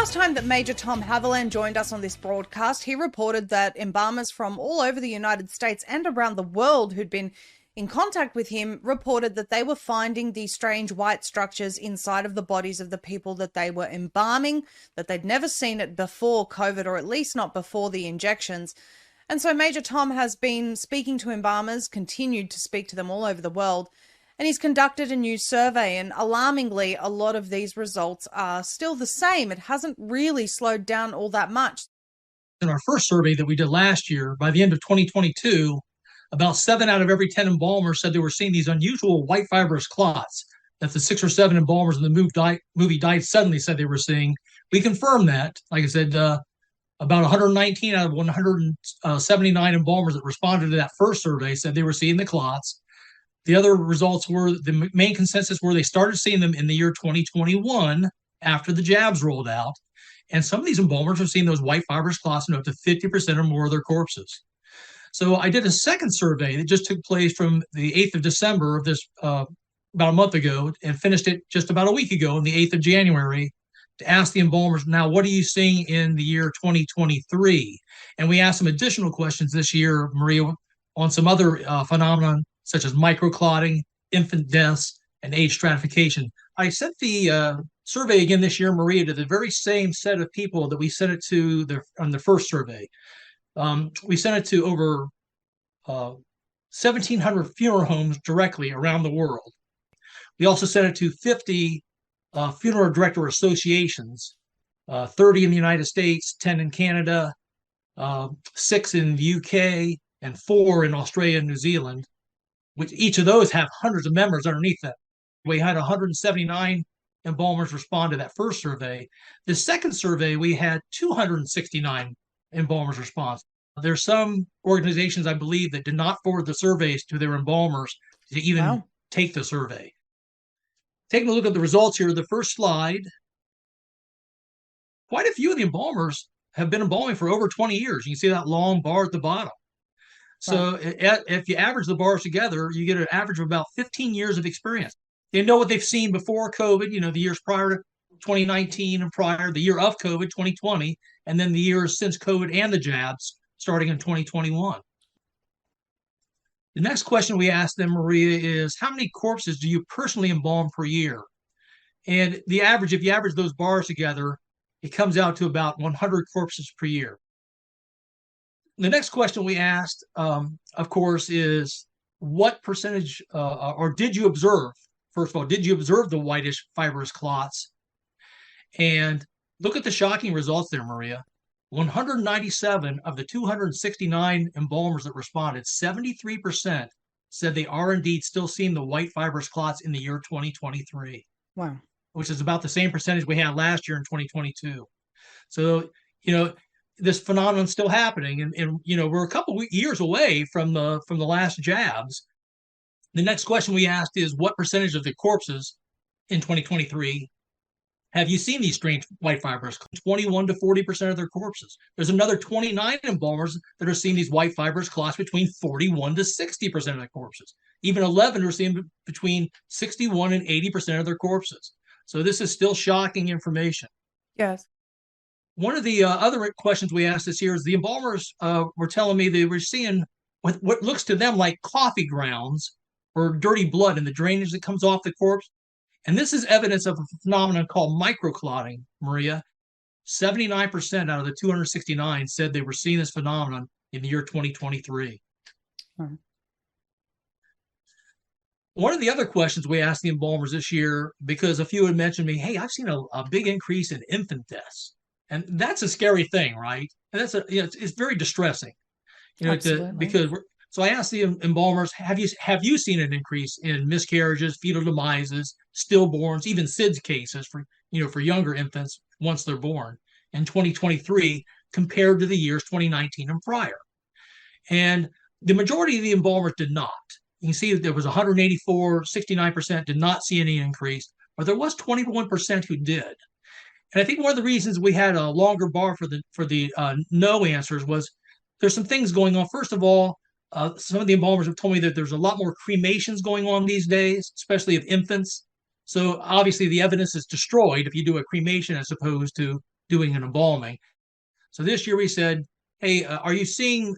last time that Major Tom Haviland joined us on this broadcast, he reported that embalmers from all over the United States and around the world who'd been in contact with him reported that they were finding these strange white structures inside of the bodies of the people that they were embalming, that they'd never seen it before COVID, or at least not before the injections. And so Major Tom has been speaking to embalmers, continued to speak to them all over the world, and he's conducted a new survey, and alarmingly, a lot of these results are still the same. It hasn't really slowed down all that much. In our first survey that we did last year, by the end of 2022, about 7 out of every 10 embalmers said they were seeing these unusual white fibrous clots that the 6 or 7 embalmers in the movie Died Suddenly said they were seeing. We confirmed that. Like I said, about 119 out of 179 embalmers that responded to that first survey said they were seeing the clots. The other results were, the main consensus were they started seeing them in the year 2021 after the jabs rolled out. And some of these embalmers are seeing those white fibrous clots in up to 50% or more of their corpses. So I did a second survey that just took place from the 8th of December of this, about a month ago, and finished it just about a week ago on the 8th of January, to ask the embalmers, now, what are you seeing in the year 2023? And we asked some additional questions this year, Maria, on some other phenomenon, such as microclotting, infant deaths, and age stratification. I sent the survey again this year, Maria, to the very same set of people that we sent it to on the first survey. We sent it to over 1,700 funeral homes directly around the world. We also sent it to 50 funeral director associations, 30 in the United States, 10 in Canada, 6 in the UK, and 4 in Australia and New Zealand, which each of those have hundreds of members underneath them. We had 179 embalmers respond to that first survey. The second survey, we had 269 embalmers respond. There's some organizations, I believe, that did not forward the surveys to their embalmers to even take the survey. Taking a look at the results here, the first slide, quite a few of the embalmers have been embalming for over 20 years. You can see that long bar at the bottom. So if you average the bars together, you get an average of about 15 years of experience. They know what they've seen before COVID, the years prior to 2019 and prior, the year of COVID, 2020, and then the years since COVID and the jabs starting in 2021. The next question we asked them, Maria, is how many corpses do you personally embalm per year? And the average, if you average those bars together, it comes out to about 100 corpses per year. The next question we asked, of course, is what percentage, or did you observe, first of all, did you observe the whitish fibrous clots? And look at the shocking results there, Maria. 197 of the 269 embalmers that responded, 73% said they are indeed still seeing the white fibrous clots in the year 2023. Wow. Which is about the same percentage we had last year in 2022. So, this phenomenon is still happening, and we're a couple years away from the last jabs. The next question we asked is, what percentage of the corpses in 2023 have you seen these strange white fibrous? 21 to 40% of their corpses. There's another 29 embalmers that are seeing these white fibrous clots between 41 to 60% of their corpses. Even 11 are seeing between 61 and 80% of their corpses. So this is still shocking information. Yes. One of the other questions we asked this year is the embalmers were telling me they were seeing what looks to them like coffee grounds or dirty blood in the drainage that comes off the corpse. And this is evidence of a phenomenon called microclotting, Maria. 79% out of the 269 said they were seeing this phenomenon in the year 2023. One of the other questions we asked the embalmers this year, because a few had mentioned to me, hey, I've seen a big increase in infant deaths. And that's a scary thing, right? And that's it's very distressing, so I asked the embalmers, have you seen an increase in miscarriages, fetal demises, stillborns, even SIDS cases for younger infants once they're born in 2023 compared to the years 2019 and prior? And the majority of the embalmers did not. You can see that there was 184, 69% did not see any increase, but there was 21% who did. And I think one of the reasons we had a longer bar for the no answers was there's some things going on. First of all, some of the embalmers have told me that there's a lot more cremations going on these days, especially of infants. So obviously the evidence is destroyed if you do a cremation as opposed to doing an embalming. So this year we said, hey, are you seeing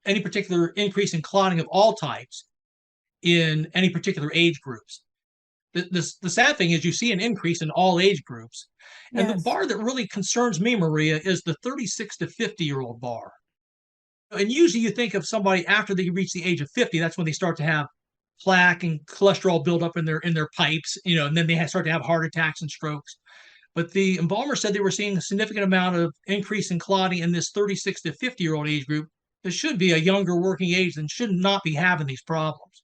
any particular increase in clotting of all types in any particular age groups? The sad thing is you see an increase in all age groups. And the Yes. bar that really concerns me, Maria, is the 36 to 50-year-old bar. And usually you think of somebody after they reach the age of 50, that's when they start to have plaque and cholesterol build up in their pipes, and then they start to have heart attacks and strokes. But the embalmer said they were seeing a significant amount of increase in clotting in this 36 to 50-year-old age group that should be a younger working age and should not be having these problems.